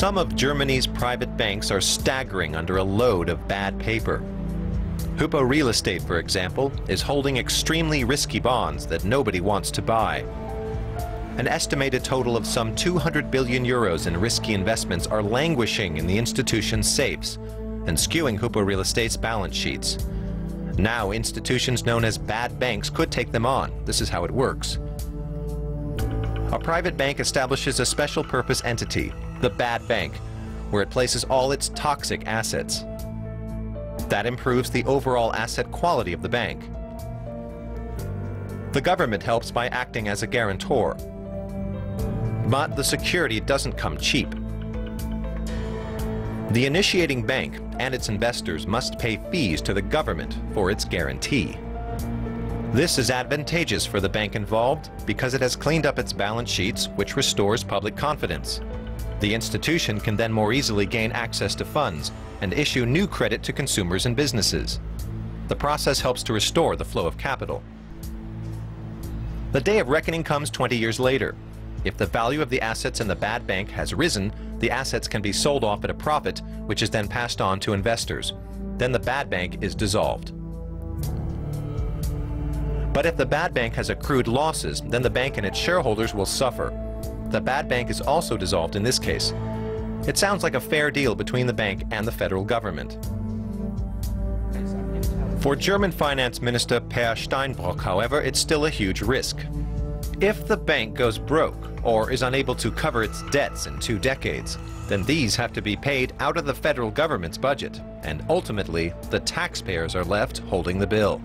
Some of Germany's private banks are staggering under a load of bad paper. Hypo Real Estate, for example, is holding extremely risky bonds that nobody wants to buy. An estimated total of some 200 billion euros in risky investments are languishing in the institution's safes and skewing Hypo Real Estate's balance sheets. Now, institutions known as bad banks could take them on. This is how it works. A private bank establishes a special purpose entity, the bad bank, where it places all its toxic assets. That improves the overall asset quality of the bank. The government helps by acting as a guarantor. But the security doesn't come cheap. The initiating bank and its investors must pay fees to the government for its guarantee. This is advantageous for the bank involved because it has cleaned up its balance sheets, which restores public confidence. The institution can then more easily gain access to funds and issue new credit to consumers and businesses. The process helps to restore the flow of capital. The day of reckoning comes 20 years later. If the value of the assets in the bad bank has risen, the assets can be sold off at a profit, which is then passed on to investors. Then the bad bank is dissolved. But if the bad bank has accrued losses, then the bank and its shareholders will suffer. The bad bank is also dissolved in this case. It sounds like a fair deal between the bank and the federal government. For German Finance Minister Per Steinbrück, however, it's still a huge risk. If the bank goes broke or is unable to cover its debts in 2 decades, then these have to be paid out of the federal government's budget, and ultimately, the taxpayers are left holding the bill.